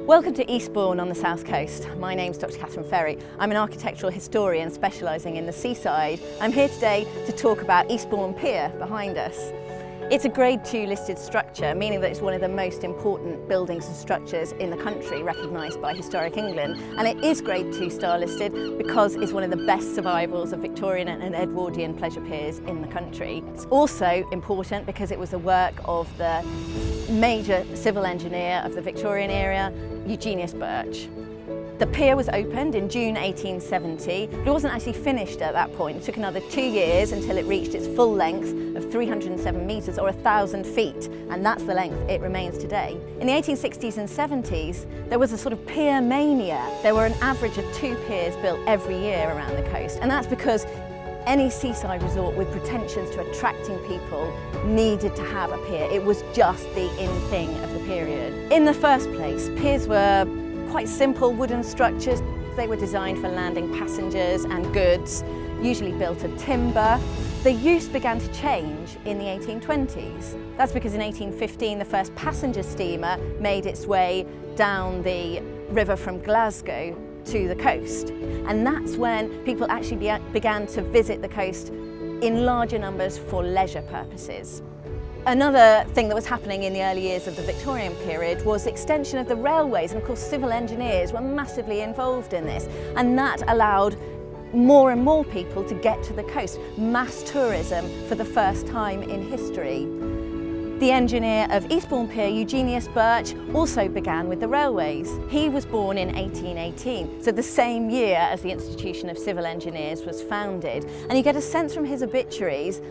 Welcome to Eastbourne on the south coast. My name's Dr. Kathryn Ferry. I'm an architectural historian specialising in the seaside. I'm here today to talk about Eastbourne Pier behind us. It's a Grade 2 listed structure, meaning that it's one of the most important buildings and structures in the country, recognised by Historic England. And it is Grade 2 star listed because it's one of the best survivals of Victorian and Edwardian pleasure piers in the country. It's also important because it was the work of the major civil engineer of the Victorian era, Eugenius Birch. The pier was opened in June 1870, but it wasn't actually finished at that point. It took another 2 years until it reached its full length of 307 metres or 1,000 feet, and that's the length it remains today. In the 1860s and 70s, there was a sort of pier mania. There were an average of 2 piers built every year around the coast, and that's because any seaside resort with pretensions to attracting people needed to have a pier. It was just the in thing of the period. In the first place, piers were quite simple wooden structures. They were designed for landing passengers and goods, usually built of timber. The use began to change in the 1820s. That's because in 1815 the first passenger steamer made its way down the river from Glasgow to the coast. And that's when people actually began to visit the coast in larger numbers for leisure purposes. Another thing that was happening in the early years of the Victorian period was extension of the railways, and of course civil engineers were massively involved in this, and that allowed more and more people to get to the coast. Mass tourism for the first time in history. The engineer of Eastbourne Pier, Eugenius Birch, also began with the railways. He was born in 1818, so the same year as the Institution of Civil Engineers was founded, and you get a sense from his obituaries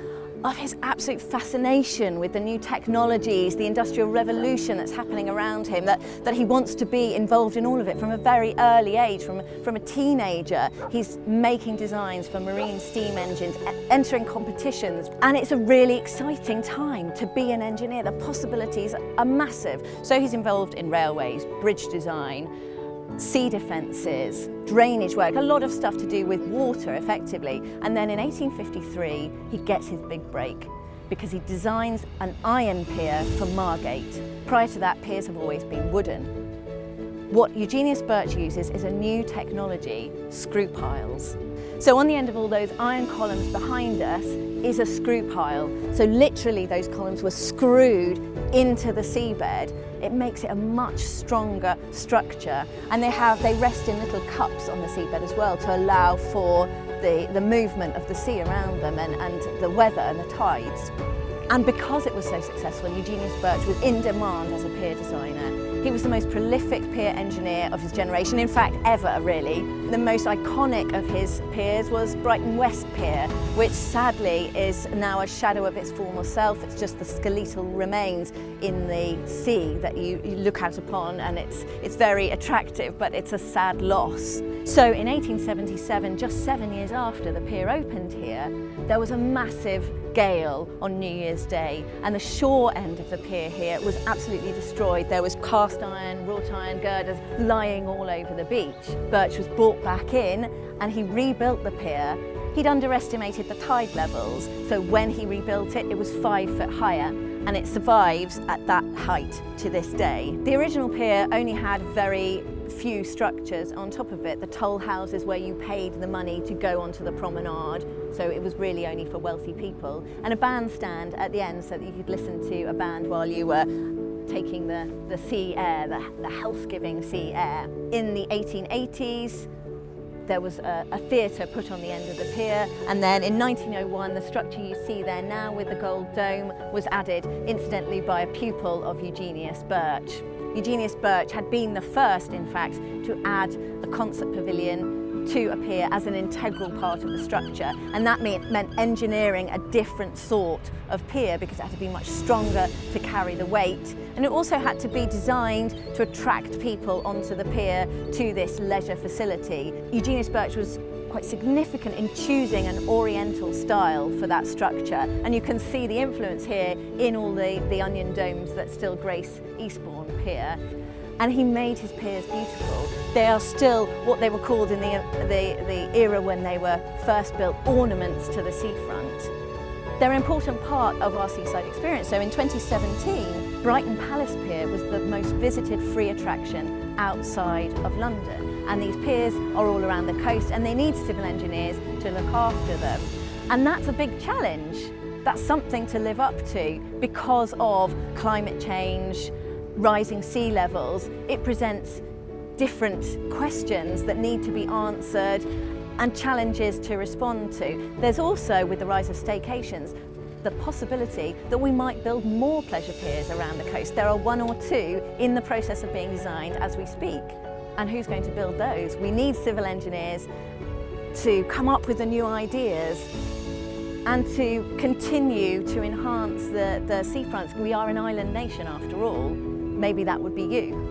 of his absolute fascination with the new technologies, the Industrial Revolution that's happening around him, that he wants to be involved in all of it from a very early age, from a teenager. He's making designs for marine steam engines, entering competitions, and it's a really exciting time to be an engineer. The possibilities are massive. So he's involved in railways, bridge design, sea defences, drainage work, a lot of stuff to do with water effectively. And then in 1853 he gets his big break because he designs an iron pier for Margate. Prior to that, piers have always been wooden. What Eugenius Birch uses is a new technology, screw piles. So on the end of all those iron columns behind us is a screw pile. So literally those columns were screwed into the seabed. It makes it a much stronger structure, and they rest in little cups on the seabed as well to allow for the movement of the sea around them and the weather and the tides. And because it was so successful, Eugenius Birch was in demand as a pier designer. He was the most prolific pier engineer of his generation, in fact ever really. The most iconic of his piers was Brighton West Pier, which sadly is now a shadow of its former self. It's just the skeletal remains in the sea that you look out upon, and it's very attractive, but it's a sad loss. So in 1877, just 7 years after the pier opened here, there was a massive gale on New Year's Day, and the shore end of the pier here was absolutely destroyed. There was cast iron, wrought iron girders lying all over the beach. Birch was brought back in and he rebuilt the pier. He'd underestimated the tide levels, so when he rebuilt it, it was 5 foot higher, and it survives at that height to this day. The original pier only had very few structures on top of it. The toll houses where you paid the money to go onto the promenade, so it was really only for wealthy people, and a bandstand at the end so that you could listen to a band while you were taking the sea air, the health-giving sea air. In the 1880s, there was a theatre put on the end of the pier, and then in 1901 the structure you see there now with the gold dome was added, incidentally by a pupil of Eugenius Birch. Eugenius Birch had been the first, in fact, to add a concert pavilion to a pier as an integral part of the structure, and that meant engineering a different sort of pier because it had to be much stronger to carry the weight, and it also had to be designed to attract people onto the pier to this leisure facility. Eugenius Birch was quite significant in choosing an oriental style for that structure, and you can see the influence here in all the onion domes that still grace Eastbourne Pier. And he made his piers beautiful. They are still what they were called in the era when they were first built, ornaments to the seafront. They're an important part of our seaside experience. So in 2017, Brighton Palace Pier was the most visited free attraction outside of London. And these piers are all around the coast and they need civil engineers to look after them. And that's a big challenge. That's something to live up to because of climate change, rising sea levels. It presents different questions that need to be answered and challenges to respond to. There's also, with the rise of staycations, the possibility that we might build more pleasure piers around the coast. There are 1 or 2 in the process of being designed as we speak. And who's going to build those? We need civil engineers to come up with the new ideas and to continue to enhance the seafronts. We are an island nation after all. Maybe that would be you.